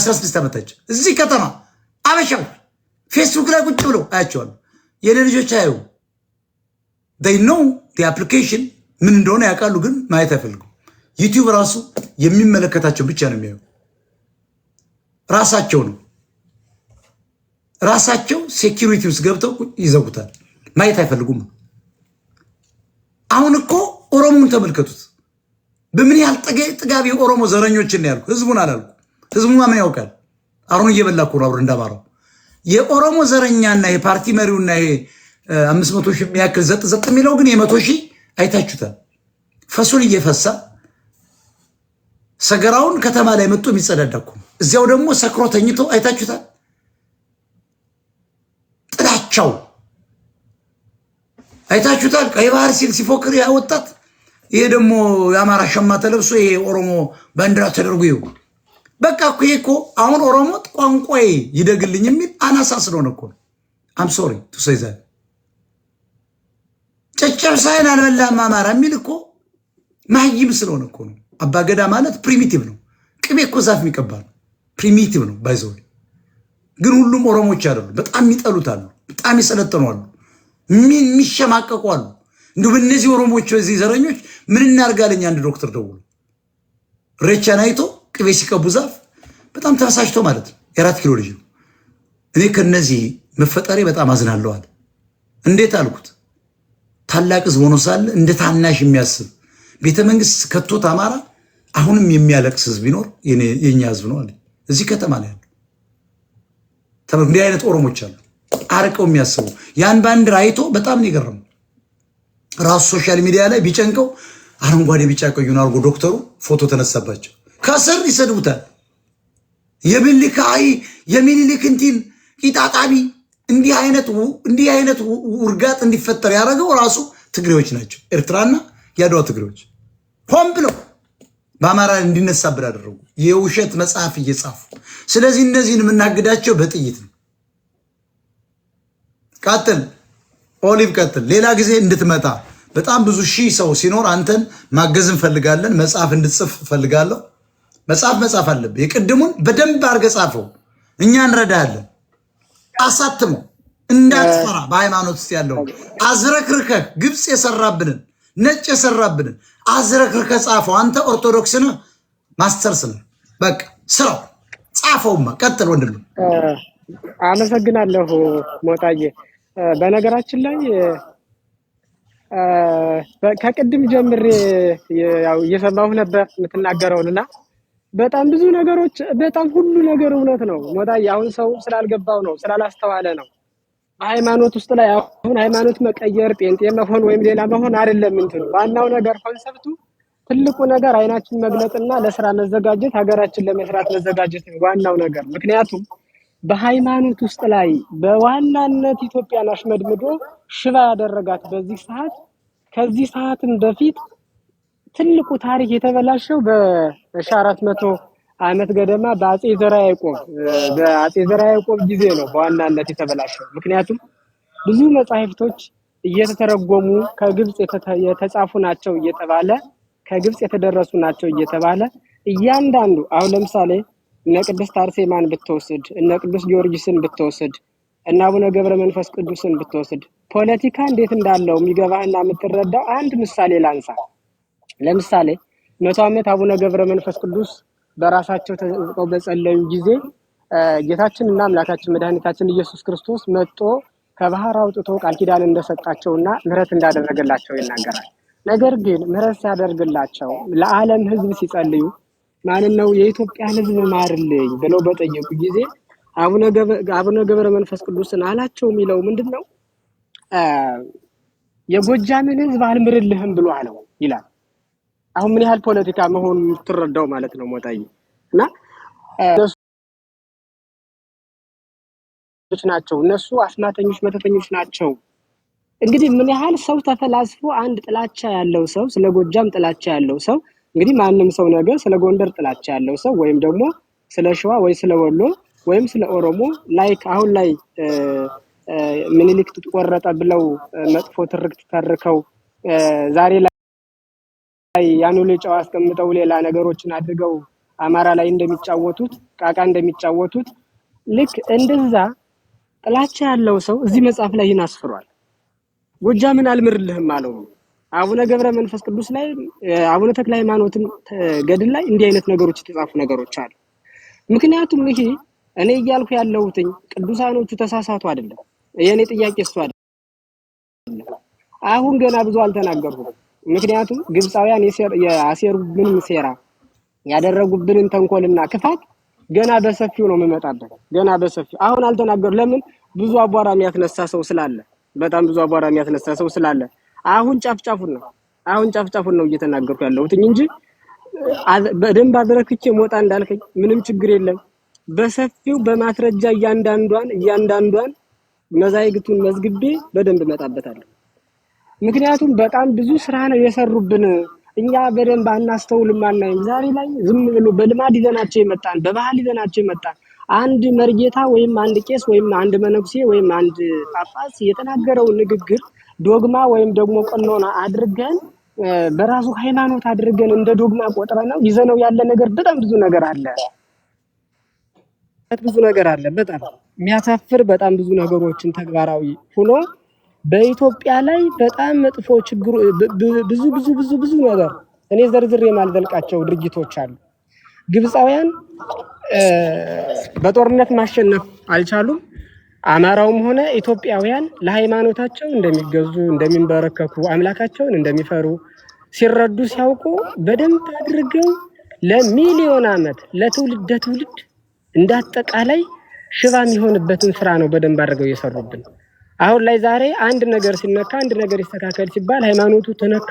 16 ዓመታች እዚህ ከተማ አበሻው ፌስቡክ ላይ ቁጭ ብሎ አያቸዋለሁ። የኔ ልጆች አዩ they know the application ምን እንደሆነ ያውቃሉ፣ ግን ማየት አይፈልጉም። ዩቲዩብ ራሱ የሚመለከታቸው ብቻ ነው የሚያዩ። ራሳቸው ሴኩሪቲ ውስጥ ገብተው ይዘጉታል፣ ማየት አይፈልጉም። አሁን እኮ ኦሮሞን ተመልከቱት። በምን ያህል ጥጋቢ ኦሮሞ ዘረኞችን ያልኩ ህዝቡን አላልኩ። ህዝቡ ምን ያውቃል? አሁን እየበላኩ ነው አብሮ እንዳማራው የኦሮሞ ዘረኛና የፓርቲ መሪውና ይሄ 500 ሺህ የሚያክል ዘጥ የሚለው ግን የ100 ሺህ አይታችሁታል። ፈሱን እየፈሳ ሰገራውን ከተማ ላይ መጥቶ የሚጸዳዳኩ እዚያው ደግሞ ሰክሮ ተኝቶ አይታችሁታል። ጥላቻው አይታችሁታል። ቀይ ባህር ሲል ሲፎክር ያወጣት ይሄ ደግሞ የአማራ ሸማ ተለብሶ ይሄ ኦሮሞ ባንዲራ ተደርጎ ይው በቃ እኮ አሁን ኦሮሞ ቋንቋዬ ይደግልኝ የሚል አናሳ ስለሆነ እኮ I'm sorry to say that ጨጨብሳይን አልበላም አማራ የሚል እኮ ማይም ስለሆነ እኮ ነው። አባገዳ ማለት ፕሪሚቲቭ ነው። ቅቤ እኮ ዛፍ የሚቀባ ነው። ፕሪሚቲቭ ነው ባይዘው። ግን ሁሉም ኦሮሞች አይደሉም። በጣም ይጠሉታሉ፣ በጣም ይሰለጥናሉ፣ የሚሸማቀቁ አሉ። እንደው በእነዚህ ኦሮሞዎች በዚህ ዘረኞች ምን እናርጋለኝ? አንድ ዶክተር ደውሎ ሬቻን አይቶ ቅቤ ሲቀቡ ዛፍ በጣም ተሳሽቶ ማለት ነው። 4 ኪሎ ልጅ ነው። እኔ ከነዚህ መፈጠሬ በጣም አዝናለሁ አለ። እንዴት አልኩት? ታላቅ ህዝብ ሆኖ ሳለ እንደ ታናሽ የሚያስብ ቤተ መንግስት ከቶት አማራ አሁንም የሚያለቅስ ህዝብ ቢኖር የኛ ህዝብ ነው አለ። እዚህ ከተማ ላይ ያለው እንዲህ አይነት ኦሮሞች አሉ፣ አርቀው የሚያስቡ ያን ባንዲራ አይቶ በጣም ነው የገረመው። ራሱ ሶሻል ሚዲያ ላይ ቢጨንቀው አረንጓዴ ቢጫ ቀዩን አርጎ ዶክተሩ ፎቶ ተነሳባቸው። ከስር ይሰድቡታል። የሚኒሊክ እንትን ቂጣጣቢ እንዲህ አይነት ውርጋጥ እንዲፈጠር ያደረገው ራሱ ትግሬዎች ናቸው። ኤርትራና ያድዋ ትግሬዎች ሆን ብለው በአማራ እንዲነሳብን አደረጉ፣ የውሸት መጽሐፍ እየጻፉ። ስለዚህ እነዚህን የምናግዳቸው በጥይት ነው። ቀጥል ኦሊቭ ቀጥል። ሌላ ጊዜ እንድትመጣ በጣም ብዙ ሺህ ሰው ሲኖር አንተን ማገዝ እንፈልጋለን። መጽሐፍ እንድትጽፍ ፈልጋለሁ። መጽሐፍ አለብህ። የቅድሙን በደንብ አድርገህ ጻፈው፣ እኛ እንረዳለን። አሳትመው እንዳትፈራ። በሃይማኖት ውስጥ ያለው አዝረክርከህ ግብጽ የሰራብንን ነጭ የሰራብንን አዝረክርከህ ጻፈው። አንተ ኦርቶዶክስ ነህ፣ ማስተርስ ነህ። በቃ ስራው ጻፈውማ። ቀጥል ወንድም። አመሰግናለሁ ሞጣዬ። በነገራችን ላይ ከቅድም ጀምሬ ያው እየሰማሁ ነበር የምትናገረውና በጣም ብዙ ነገሮች በጣም ሁሉ ነገር እውነት ነው ሞጣዬ። አሁን ሰው ስላልገባው ነው፣ ስላላስተዋለ ነው። ሃይማኖት ውስጥ ላይ አሁን ሃይማኖት መቀየር ጴንጤ መሆን ወይም ሌላ መሆን አይደለም እንትኑ። ዋናው ነገር ኮንሰፕቱ ትልቁ ነገር አይናችን መግለጥና ለስራ መዘጋጀት፣ ሀገራችን ለመስራት መዘጋጀት ነው ዋናው ነገር። ምክንያቱም በሃይማኖት ውስጥ ላይ በዋናነት ኢትዮጵያን አሽመድምዶ ሽባ ያደረጋት በዚህ ሰዓት ከዚህ ሰዓትም በፊት ትልቁ ታሪክ የተበላሸው በ1400 ዓመት ገደማ በአጼ ዘርዓ ያዕቆብ ጊዜ ነው በዋናነት የተበላሸው። ምክንያቱም ብዙ መጻሕፍቶች እየተተረጎሙ ከግብጽ የተጻፉ ናቸው እየተባለ ከግብጽ የተደረሱ ናቸው እየተባለ እያንዳንዱ አሁን ለምሳሌ እነ ቅድስት አርሴማን ብትወስድ፣ እነ ቅዱስ ጊዮርጊስን ብትወስድ፣ እና አቡነ ገብረ መንፈስ ቅዱስን ብትወስድ ፖለቲካ እንዴት እንዳለው የሚገባህና የምትረዳው አንድ ምሳሌ ላንሳ። ለምሳሌ 100 ዓመት አቡነ ገብረ መንፈስ ቅዱስ በራሳቸው ተጠቅቀው በጸለዩ ጊዜ ጌታችንና አምላካችን መድኃኒታችን ኢየሱስ ክርስቶስ መጥቶ ከባህር አውጥቶ ቃል ኪዳን እንደሰጣቸውና ምህረት እንዳደረገላቸው ይናገራል። ነገር ግን ምህረት ሲያደርግላቸው ለዓለም ሕዝብ ሲጸልዩ ማንን ነው የኢትዮጵያን ሕዝብ ማርልኝ ብለው በጠየቁ ጊዜ አቡነ ገብረ መንፈስ ቅዱስን አላቸው የሚለው ምንድነው? የጎጃምን ሕዝብ አልምርልህም ብሎ አለው ይላል። አሁን ምን ያህል ፖለቲካ መሆኑን ትረዳው ማለት ነው ሞጣዬ። እና እነሱ አስማተኞች መተተኞች ናቸው። እንግዲህ ምን ያህል ሰው ተፈላስፎ አንድ ጥላቻ ያለው ሰው ስለ ጎጃም ጥላቻ ያለው ሰው እንግዲህ ማንም ሰው ነገር ስለ ጎንደር ጥላቻ ያለው ሰው ወይም ደግሞ ስለ ሸዋ ወይ ስለ ወሎ ወይም ስለ ኦሮሞ ላይክ አሁን ላይ ምኒልክ ተቆረጠ ብለው መጥፎ ትርክት ተርከው ዛሬ ላይ ያኑ ለጫው አስቀምጠው ሌላ ነገሮችን አድርገው አማራ ላይ እንደሚጫወቱት ቃቃ እንደሚጫወቱት ልክ እንደዛ ጥላቻ ያለው ሰው እዚህ መጽሐፍ ላይ ይናስፍሯል። ጎጃምን አልምርልህም አለው። አቡነ ገብረ መንፈስ ቅዱስ ላይ አቡነ ተክለ ሃይማኖትም ገድል ላይ እንዲህ አይነት ነገሮች የተጻፉ ነገሮች አሉ። ምክንያቱም ይሄ እኔ እያልኩ ያለሁትኝ ቅዱሳኖቹ ተሳሳቱ አይደለም። የኔ ጥያቄ እሱ አይደለም። አሁን ገና ብዙ አልተናገርኩም። ምክንያቱም ግብፃውያን ያሴሩብንን ሴራ ያደረጉብንን ተንኮልና ክፋት ገና በሰፊው ነው የምመጣበት። ገና በሰፊው አሁን አልተናገሩ። ለምን? ብዙ አቧራ የሚያስነሳ ሰው ስላለ፣ በጣም ብዙ አቧራ የሚያስነሳ ሰው ስላለ አሁን ጫፍጫፉን ነው እየተናገርኩ ያለሁት እንጂ በደንብ አድረክቼ ሞጣ እንዳልከኝ ምንም ችግር የለም። በሰፊው በማስረጃ እያንዳንዷን መዛይግቱን መዝግቤ በደንብ እመጣበታለሁ። ምክንያቱም በጣም ብዙ ስራ ነው የሰሩብን። እኛ በደንብ አናስተውልም፣ አናይም። ዛሬ ላይ ዝም ብሎ በልማድ ይዘናቸው የመጣን በባህል ይዘናቸው የመጣን አንድ መርጌታ ወይም አንድ ቄስ ወይም አንድ መነኩሴ ወይም አንድ ጳጳስ የተናገረው ንግግር ዶግማ ወይም ደግሞ ቀኖና አድርገን በራሱ ሃይማኖት አድርገን እንደ ዶግማ ቆጥረነው ይዘነው ያለ ነገር በጣም ብዙ ነገር አለ። በጣም የሚያሳፍር በጣም ብዙ ነገሮችን ተግባራዊ ሆኖ በኢትዮጵያ ላይ በጣም መጥፎ ችግሩ ብዙ ነገር እኔ ዘርዝሬ የማልዘልቃቸው ድርጊቶች አሉ። ግብፃውያን በጦርነት ማሸነፍ አልቻሉም። አማራውም ሆነ ኢትዮጵያውያን ለሃይማኖታቸው እንደሚገዙ እንደሚንበረከኩ አምላካቸውን እንደሚፈሩ ሲረዱ ሲያውቁ በደንብ አድርገው ለሚሊዮን ዓመት ለትውልድ እንዳጠቃላይ ሽባ የሚሆንበትን ስራ ነው በደንብ አድርገው እየሰሩብን። አሁን ላይ ዛሬ አንድ ነገር ሲነካ አንድ ነገር ይስተካከል ሲባል ሃይማኖቱ ተነካ፣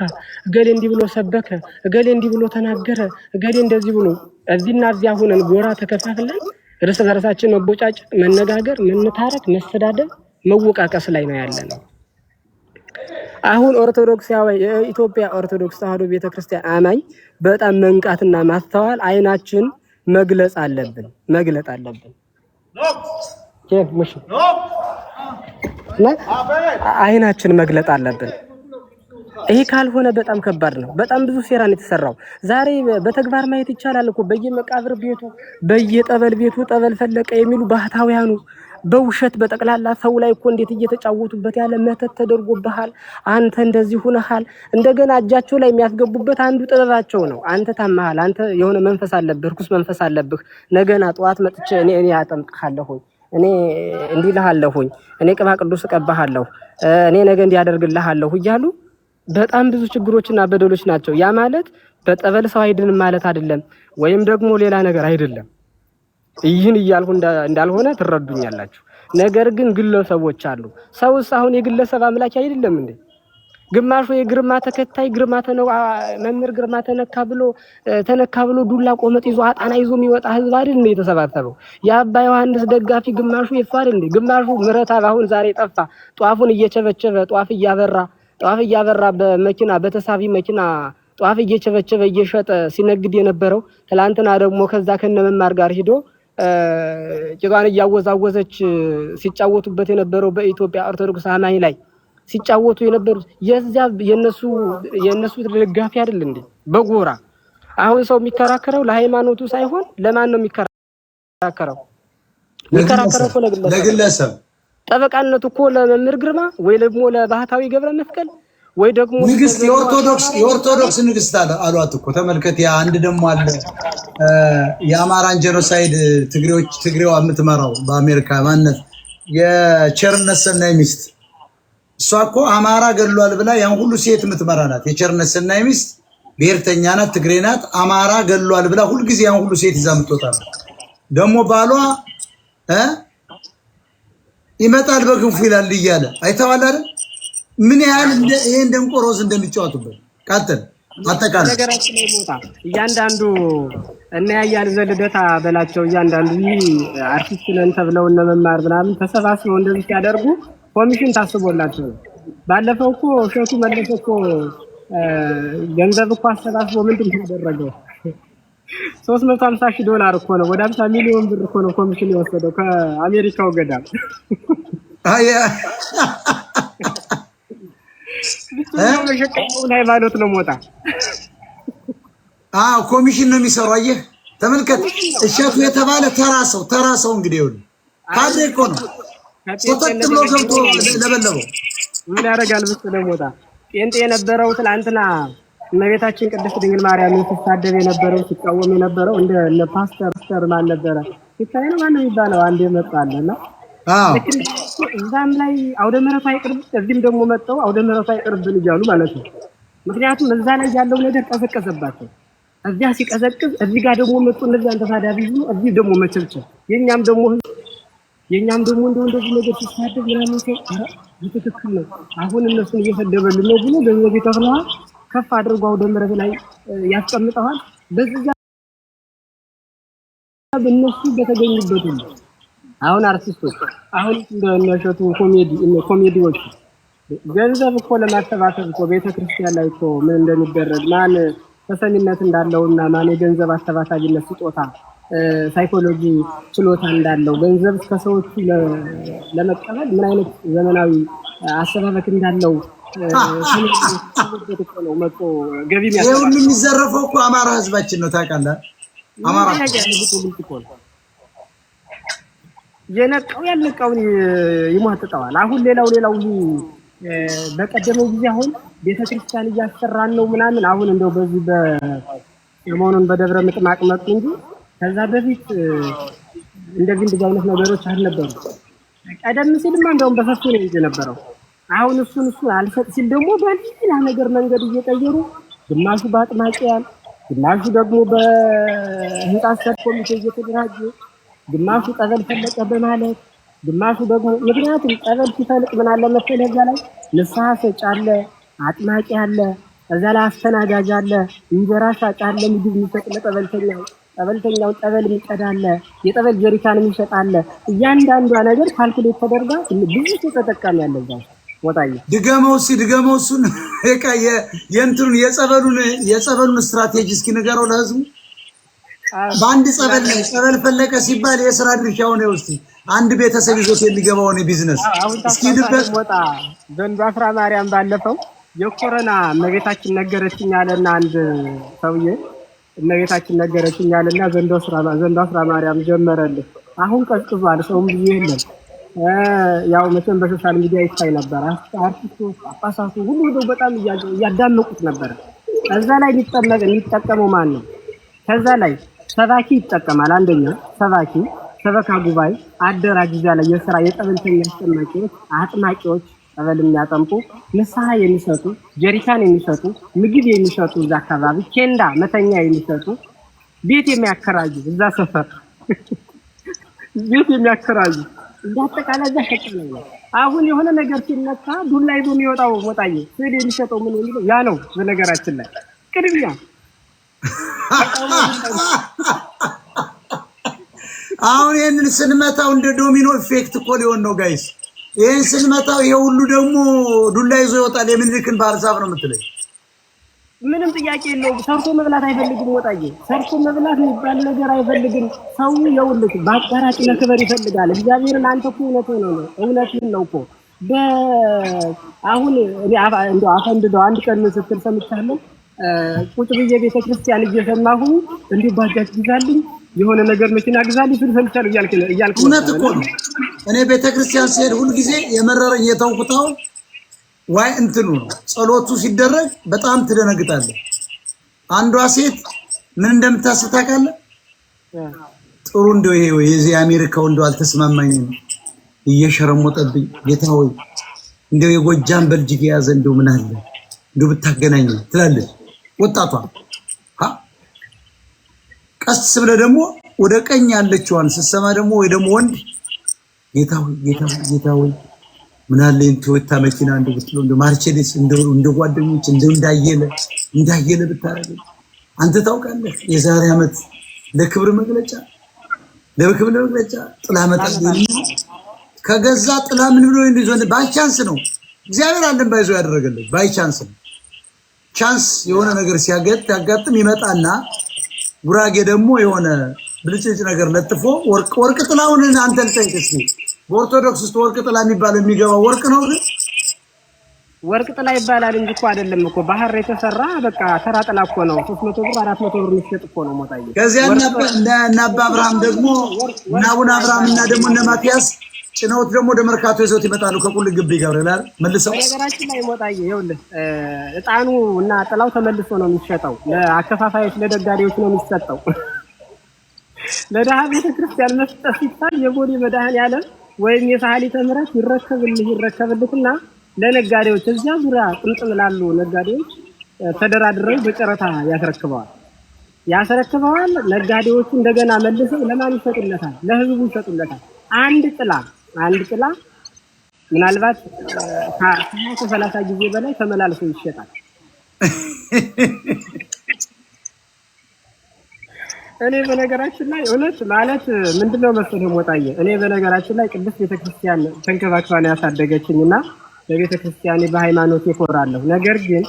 እገሌ እንዲህ ብሎ ሰበከ፣ እገሌ እንዲህ ብሎ ተናገረ፣ እገሌ እንደዚህ ብሎ እዚህና እዚያ ሆነን ጎራ ተከፋፍለን እርስ በርሳችን መቦጫጨቅ፣ መነጋገር፣ መነታረክ፣ መሰዳደብ፣ መወቃቀስ ላይ ነው ያለነው። አሁን ኦርቶዶክሳዊ የኢትዮጵያ ኦርቶዶክስ ተዋሕዶ ቤተክርስቲያን አማኝ በጣም መንቃትና ማስተዋል አይናችን መግለጽ አለብን። አይናችን መግለጥ አለብን። ይሄ ካልሆነ በጣም ከባድ ነው። በጣም ብዙ ሴራ ነው የተሰራው። ዛሬ በተግባር ማየት ይቻላል እኮ በየመቃብር ቤቱ በየጠበል ቤቱ ጠበል ፈለቀ የሚሉ ባህታውያኑ በውሸት በጠቅላላ ሰው ላይ እኮ እንዴት እየተጫወቱበት ያለ መተት ተደርጎብሃል፣ አንተ እንደዚህ ሆነሃል። እንደገና እጃቸው ላይ የሚያስገቡበት አንዱ ጥበባቸው ነው። አንተ ታመሃል፣ አንተ የሆነ መንፈስ አለብህ፣ ርኩስ መንፈስ አለብህ። ነገና ጠዋት መጥቼ እኔ አጠምቅሃለሁኝ፣ እኔ እንዲህ እልሃለሁኝ፣ እኔ ቅባ ቅዱስ እቀባሃለሁ፣ እኔ ነገ እንዲያደርግልሃለሁ እያሉ በጣም ብዙ ችግሮችና በደሎች ናቸው። ያ ማለት በጠበል ሰው አይድንም ማለት አይደለም፣ ወይም ደግሞ ሌላ ነገር አይደለም። ይህን እያልኩ እንዳልሆነ ትረዱኛላችሁ። ነገር ግን ግለሰቦች አሉ። ሰውስ አሁን የግለሰብ አምላክ አይደለም እንዴ? ግማሹ የግርማ ተከታይ መምህር ግርማ ተነካ ብሎ ዱላ ቆመጥ ይዞ አጣና ይዞ የሚወጣ ህዝብ አይደል እንዴ የተሰባሰበው? የአባ ዮሐንስ ደጋፊ ግማሹ የሱ አይደል እንዴ? ግማሹ ምረታብ አሁን ዛሬ ጠፋ። ጧፉን እየቸበቸበ ጧፍ እያበራ በመኪና በተሳቢ መኪና ጧፍ እየቸበቸበ እየሸጠ ሲነግድ የነበረው ትላንትና ደግሞ ከዛ ከነመማር ጋር ሂዶ ጭቃን እያወዛወዘች ሲጫወቱበት የነበረው በኢትዮጵያ ኦርቶዶክስ አማኝ ላይ ሲጫወቱ የነበሩት የነሱ ደጋፊ አይደል እንዴ? በጎራ አሁን ሰው የሚከራከረው ለሃይማኖቱ ሳይሆን ለማን ነው የሚከራከረው? የሚከራከረው ለግለሰብ። ጠበቃነቱ እኮ ለመምህር ግርማ ወይ ደግሞ ለባህታዊ ገብረ መስቀል ወይ ደግሞ ንግስት የኦርቶዶክስ ንግስት አሏት እኮ ተመልከት። ያ አንድ ደግሞ አለ የአማራን ጄኖሳይድ ትግሬዋ የምትመራው በአሜሪካ ማነት የቸርነት ሰናይ ሚስት። እሷ እኮ አማራ ገድሏል ብላ ያን ሁሉ ሴት የምትመራ ናት። የቸርነት ሰናይ ሚስት ብሔርተኛ ናት፣ ትግሬ ናት። አማራ ገድሏል ብላ ሁልጊዜ ያን ሁሉ ሴት ይዛ የምትወጣ ደግሞ ባሏ ይመጣል በክንፉ ይላል እያለ አይተዋል አይደል? ምን ያህል ይሄን ደንቆሮስ እንደሚጫወቱበት ቀጥል። አጠቃላይ ነገራችን ላይ ሞታ እያንዳንዱ እና ያያል ዘልደታ በላቸው እያንዳንዱ አርቲስት ነን ተብለው እነ መማር ምናምን ተሰባስበው እንደዚህ ሲያደርጉ ኮሚሽን ታስቦላቸው። ባለፈው እኮ ሸቱ መለሰ እኮ ገንዘብ እኮ አሰባስቦ ምንድን ያደረገው $350,000 እኮ ነው። ወደ 50 ሚሊዮን ብር እኮ ነው ኮሚሽን የወሰደው ከአሜሪካው ገዳም። ሃይማኖት ነው ሞታ። ኮሚሽን ነው የሚሰሩ። አየህ ተመልከት እሸቱ የተባለ ተራ ሰው እንግዲህ ይሁን ካድሬ እኮ ነው ተጠቅሞ ብሎ ገብቶ ለበለበው ምን ያደርጋል ብትለው ሞታ ጴንጤ የነበረው ትላንትና እመቤታችን ቅድስት ድንግል ማርያምን ሲሳደብ የነበረው ሲቃወም የነበረው እንደ ፓስተር ማን ነበረ ሲታይ ነው ማን የሚባለው አንዴ መጣለና እዛም ላይ አውደ ምሕረቱ አይቅርብ እዚህም ደግሞ መጣው አውደ ምሕረቱ አይቅርብን እያሉ ማለት ነው። ምክንያቱም እዛ ላይ ያለው ነገር ቀሰቀሰባቸው። እዚያ ሲቀዘቅዝ እዚህ ጋር ደግሞ መጡ እነዚህ ተሳዳቢ ነው። እዚህ ደግሞ መቸልቸል የኛም ደግሞ እንደዚህ ነገር ሲሳደብ ምናምን ትክክል ነው። አሁን እነሱን እየሰደበልን ነው ብሎ በዚህ ተክለዋ ከፍ አድርጎ አውደ ምሕረት ላይ ያስቀምጠዋል። በዚህ በእነሱ በተገኙበት አሁን አርቲስቶች አሁን እንደነሸቱ ኮሜዲዎች ገንዘብ እኮ ለማሰባሰብ እኮ ቤተክርስቲያን ላይ እኮ ምን እንደሚደረግ ማን ተሰሚነት እንዳለውና ማን የገንዘብ አሰባሳቢነት ስጦታ ሳይኮሎጂ ችሎታ እንዳለው ገንዘብ ከሰዎቹ ለመቀበል ምን አይነት ዘመናዊ አሰባበክ እንዳለው ነው መጥቶ ገቢ ይሄው የሚዘረፈው እኮ አማራ ህዝባችን ነው ታውቃለህ። አማራ የነቀው ያልነቀውን ይሟጥጠዋል። አሁን ሌላው በቀደመው ጊዜ አሁን ቤተክርስቲያን እያሰራን ነው ምናምን አሁን እንደው በዚህ በሰሞኑን በደብረ ምጥማቅ መጡ እንጂ ከዛ በፊት እንደዚህ አይነት ነገሮች አልነበሩ። ቀደም ሲልማ እንደውም በሰፊው ነው የነበረው። አሁን እሱን አልፈጥ ሲል ደግሞ በሌላ ነገር መንገድ እየቀየሩ ግማሹ በአጥማቂያን ግማሹ ደግሞ በህንጻ አሰር ኮሚቴ እየተደራጀ ግማሹ ጠበል ፈለቀ በማለት ግማሹ ደግሞ ምክንያቱም ጠበል ሲፈልቅ ምን አለ መሰለህ እዛ ላይ ንስሐ ሰጭ አለ፣ አጥማቂ አለ፣ እዛ ላይ አስተናጋጅ አለ፣ እንጀራ ሻጭ አለ፣ ምግብ የሚሰጥ ለጠበልተኛው ጠበል የሚቀዳለ የጠበል ጀሪካን የሚሸጥ አለ። እያንዳንዷ ነገር ካልኩሌት ተደርጋ ብዙ ተጠቃሚ ያለዛ ወጣይ ድገመውሱን የእንትኑን የጸበሉን ስትራቴጂ እስኪ ንገረው ለህዝቡ። በአንድ ጸበል ፈለቀ ሲባል የሥራ ድርሻውን ይወስድ አንድ ቤተሰብ ይዞት የሚገባውን ቢዝነስ እስኪ ድበቅ ወጣ ዘንዶ አስራ ማርያም ባለፈው የኮሮና እመቤታችን ነገረችኝ አለና አንድ ሰውዬ እመቤታችን ነገረችኝ አለና ዘንዶ አስራ ማርያም ጀመረልህ። አሁን ቀዝቅዟል፣ ሰውም ብዙ የለም። ያው መቼም በሶሻል ሚዲያ ይታይ ነበር። አርቲስቶች ጳጳሳቱ ሁሉ በጣም እያዳመቁት ነበር። ከዛ ላይ የሚጠቀመው ማን ነው? ከዛ ላይ ሰባኪ ይጠቀማል። አንደኛ ሰባኪ ሰበካ ጉባኤ አደራጅ እዛ ላይ የሥራ የጠበልተኛ አስጠማቂዎች አጥማቂዎች ጠበል የሚያጠምቁ ንስሐ የሚሰጡ ጀሪካን የሚሰጡ ምግብ የሚሰጡ እዛ አካባቢ ኬንዳ መተኛ የሚሰጡ ቤት የሚያከራዩ እዛ ሰፈር ቤት የሚያከራዩ እንዳጠቃላይ እዛ ሸቀለው። አሁን የሆነ ነገር ሲነካ ዱላ ይዞ የሚወጣው ሞጣዬ ስለ የሚሰጠው ምን የሚለው ያ ነው። በነገራችን ላይ ቅድሚያ አሁን ይሄንን ስንመታው እንደ ዶሚኖ ኢፌክት እኮ ሊሆን ነው ጋይስ። ይሄን ስንመታው ይሄ ሁሉ ደግሞ ዱላ ይዞ ይወጣል። የምንልክን ባርዛብ ነው የምትለኝ? ምንም ጥያቄ የለውም። ሰርቶ መብላት አይፈልግም ወጣዬ። ሰርቶ መብላት የሚባል ነገር አይፈልግም። ሰው ይኸውልህ በአቋራጭ ለክብር ይፈልጋል። እግዚአብሔርን አንተ እኮ እውነትህን ነው እኮ አሁን እንደው አፈንድደው አንድ ቀን ስትል ሰምቻለሁ። ቁጭ ብዬ ቤተክርስቲያን እየሰማሁ እንዲህ ባጃጅ ግዛልኝ የሆነ ነገር መኪና ግዛልኝ ፍልፈልቻል እያልክ እውነት እኮ ነው። እኔ ቤተክርስቲያን ሲሄድ ሁልጊዜ የመረረኝ የተውኩታው ዋይ እንትኑ ነው። ጸሎቱ ሲደረግ በጣም ትደነግጣለህ። አንዷ ሴት ምን እንደምታስብ ታውቃለህ? ጥሩ እንደው ይሄ የዚህ አሜሪካው እንደው አልተስማማኝም እየሸረሞጠብኝ ጌታ ሆይ እንደው የጎጃም በልጅግ የያዘ እንደው ምን አለ እንደው ብታገናኝ ትላለች ወጣቷ። ቀስ ብለህ ደግሞ ወደ ቀኝ ያለችዋን ስትሰማ ደግሞ ወይ ደግሞ ወንድ ጌታ ሆይ ምን አለ ቶዮታ መኪና እንደው ብትለው እንደው ማርቼዲስ እንደው ጓደኞች እንደው እንዳየለ ብታረግ። አንተ ታውቃለህ የዛሬ ዓመት ለክብር መግለጫ ጥላ መጣልኝ ከገዛ ጥላ ምን ብሎ እንደሆነ ባይቻንስ ነው እግዚአብሔር አለን ባይዞ ያደረገለት ባይቻንስ ነው። ቻንስ የሆነ ነገር ሲያጋጥም ይመጣና ጉራጌ ደግሞ የሆነ ብልጭልጭ ነገር ለጥፎ ወርቅ ጥላውን አንተን ጠይቅ እስኪ በኦርቶዶክስ ውስጥ ወርቅ ጥላ የሚባለው የሚገባው ወርቅ ነው ግን ወርቅ ጥላ ይባላል እንጂ እኮ አይደለም እኮ ባህር የተሰራ በቃ ተራ ጥላ እኮ ነው። 300 ብር 400 ብር የሚሸጥ እኮ ነው ሞጣዬ። ከዚያ እና አባ አብርሃም ደግሞ እና አቡነ አብርሃም እና ደግሞ እነ ማቲያስ ጭነውት ደግሞ ወደ መርካቶ ይዘውት ይመጣሉ። ከቁል ግቢ ገብርኤል መልሰው ነገራችን ላይ ሞጣዬ ይኸውልህ እጣኑ እና ጥላው ተመልሶ ነው የሚሸጠው። ለአከፋፋዮች ለደጋዴዎች ነው የሚሰጠው። ለደሃ ቤተክርስቲያን መስጠት ሲባል የቦሌ መድኃኔዓለም ወይም የሳሊተ ምሕረት ይረከብልህና ለነጋዴዎች እዚያ ዙሪያ ጥምጥም ላሉ ነጋዴዎች ተደራድረው በጨረታ ያስረክበዋል። ነጋዴዎቹ እንደገና መልሰው ለማን ይሰጡለታል? ለህዝቡ ይሰጡለታል። አንድ ጥላ ምናልባት ከ30 ጊዜ በላይ ተመላልሶ ይሸጣል። እኔ በነገራችን ላይ እውነት ማለት ምንድነው መሰለህ ሞጣዬ፣ እኔ በነገራችን ላይ ቅድስት ቤተክርስቲያን ተንከባክባን ያሳደገችኝና በቤተክርስቲያን በሃይማኖት እኮራለሁ። ነገር ግን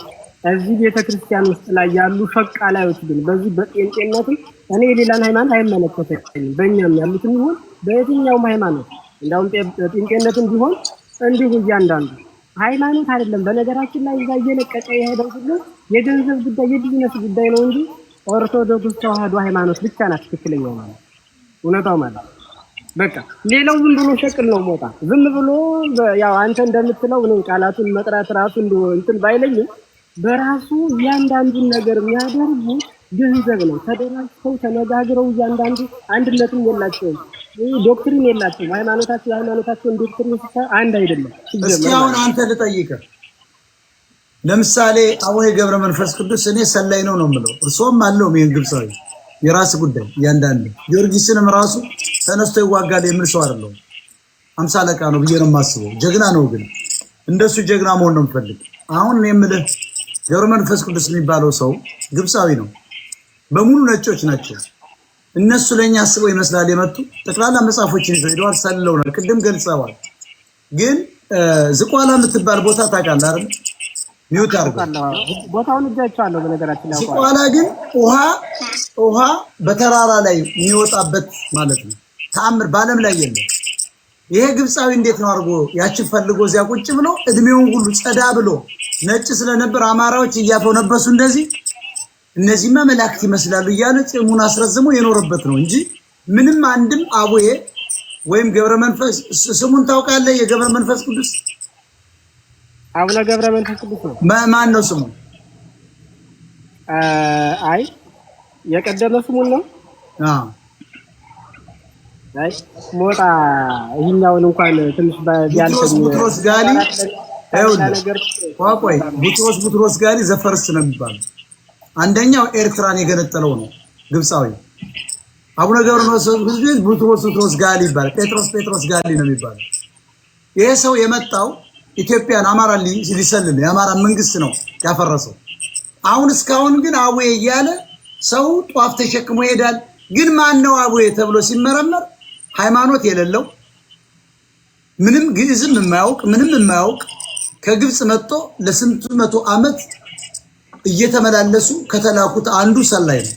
እዚህ ቤተክርስቲያን ውስጥ ላይ ያሉ ሸቃላዮች ግን በዚህ በጴንጤነቱ እኔ ሌላን ሃይማኖት አይመለከተኝም። በእኛም ያሉትም ይሁን በየትኛውም ሃይማኖት እንዳውም ጴንጤነትም ቢሆን እንዲሁ እያንዳንዱ ሃይማኖት አይደለም። በነገራችን ላይ እዛ እየለቀቀ የሄደው ሁሉ የገንዘብ ጉዳይ የቢዝነስ ጉዳይ ነው እንጂ ኦርቶዶክስ ተዋህዶ ሃይማኖት ብቻ ናት ትክክለኛው ማለት እውነታው ማለት በቃ ሌላው ዝም ብሎ ሸቅል ነው ሞጣ። ዝም ብሎ ያው አንተ እንደምትለው ነው ቃላቱን መጥራት ራሱ እንትን ባይለኝም በራሱ እያንዳንዱን ነገር የሚያደርጉ ገንዘብ ነው። ተደራጅተው ተነጋግረው እያንዳንዱ አንድነትም የላቸውም፣ ዶክትሪን የላቸውም። ሃይማኖታቸውን ዶክትሪን አንድ አይደለም። እስኪ አሁን አንተ ልጠይቅህ፣ ለምሳሌ አቡነ ገብረ መንፈስ ቅዱስ እኔ ሰላይ ነው የምለው፣ እርሶም አለው ምን ግብፃዊ የራስ ጉዳይ እያንዳንዱ ጊዮርጊስንም ራሱ ተነስቶ ይዋጋል የምን ሰው አይደለም። 50 አለቃ ነው ብዬ ነው የማስበው። ጀግና ነው፣ ግን እንደሱ ጀግና መሆን ነው የምፈልግ። አሁን የምልህ ገብረ መንፈስ ቅዱስ የሚባለው ሰው ግብፃዊ ነው፣ በሙሉ ነጮች ናቸው። እነሱ ለኛ አስበው ይመስላል የመጡ ጠቅላላ መጽሐፎችን ይዘው ሄደዋል፣ ሰልለውናል። ቅድም ገልጸዋል። ግን ዝቋላ የምትባል ቦታ ታውቃለህ አይደል? ሚውት አድርገው ቦታውን እጃቸዋለሁ። በነገራችን ላይ ዝቋላ ግን ውሃ በተራራ ላይ የሚወጣበት ማለት ነው። ተአምር በዓለም ላይ የለም። ይሄ ግብፃዊ እንዴት ነው አድርጎ ያችን ፈልጎ እዚያ ቁጭ ብሎ እድሜውን ሁሉ ጸዳ ብሎ ነጭ ስለነበር አማራዎች እያፈነበሱ እንደዚህ እነዚህማ መላእክት ይመስላሉ እያለ ጽሙን አስረዝሞ የኖረበት ነው እንጂ ምንም አንድም አቡዬ ወይም ገብረ መንፈስ ስሙን ታውቃለህ? የገብረ መንፈስ ቅዱስ አቡነ ገብረ መንፈስ ቅዱስ ነው። ማን ነው ስሙ? አይ የቀደመ ስሙን ነው። አይ ሞጣ ይሄኛውን እንኳን ትንሽ ቢያልፈኝ ቡትሮስ ጋሊ ቆይ ቡትሮስ ጋሊ ዘፈርስ ነው የሚባለው። አንደኛው ኤርትራን የገነጠለው ነው ግብፃዊ። አቡነ ገብረ መንፈስ ቅዱስ ቡትሮስ ጋሊ ይባላል። ጴጥሮስ ጋሊ ነው የሚባለው። ይሄ ሰው የመጣው ኢትዮጵያን አማራ ሊሰልል የአማራ መንግስት ነው ያፈረሰው። አሁን እስካሁን ግን አቡዬ እያለ ሰው ጧፍ ተሸክሞ ይሄዳል። ግን ማን ነው አቡዬ ተብሎ ሲመረመር ሃይማኖት የሌለው ምንም ግዕዝም የማያውቅ ምንም የማያውቅ ከግብፅ መጥቶ ለስንት መቶ ዓመት እየተመላለሱ ከተላኩት አንዱ ሰላይ ነው።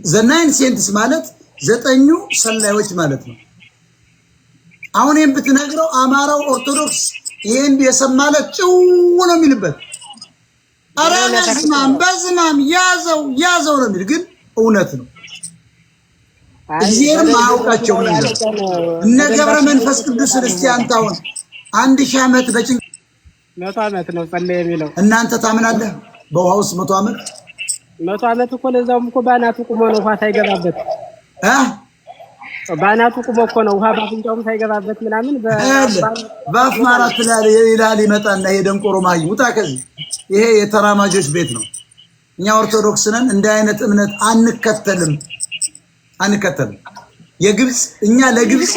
ዘናይን ሴንትስ ማለት 9 ሰላዮች ማለት ነው። አሁን ይሄን ብትነግረው አማራው ኦርቶዶክስ ይሄን የሰማለት ጭው ነው የሚልበት። አረ በዝማም ያዘው ነው የሚል ግን እውነት ነው። እግዚአብሔር ማውቃቸው ነገር እነ ገብረ መንፈስ ቅዱስ ክርስቲያን ታውን 1000 ዓመት በጭንቅ 100 ዓመት ነው ጸለየ የሚለው። እናንተ ታምናለህ? በውሃ ውስጥ 100 ዓመት 100 ዓመት እኮ ለዛውም እኮ ባናቱ ቁሞ ነው ውሃ ሳይገባበት ባናቱ ቁሞ እኮ ነው ውሃ ባፍንጫውም ሳይገባበት ምናምን በአፍ ማራት ይላል ይመጣና ይሄ ደንቆሮ ማይ ውጣ ከዚህ። ይሄ የተራማጆች ቤት ነው። እኛ ኦርቶዶክስ ነን። እንደ አይነት እምነት አንከተልም። የግብፅ እኛ ለግብፅ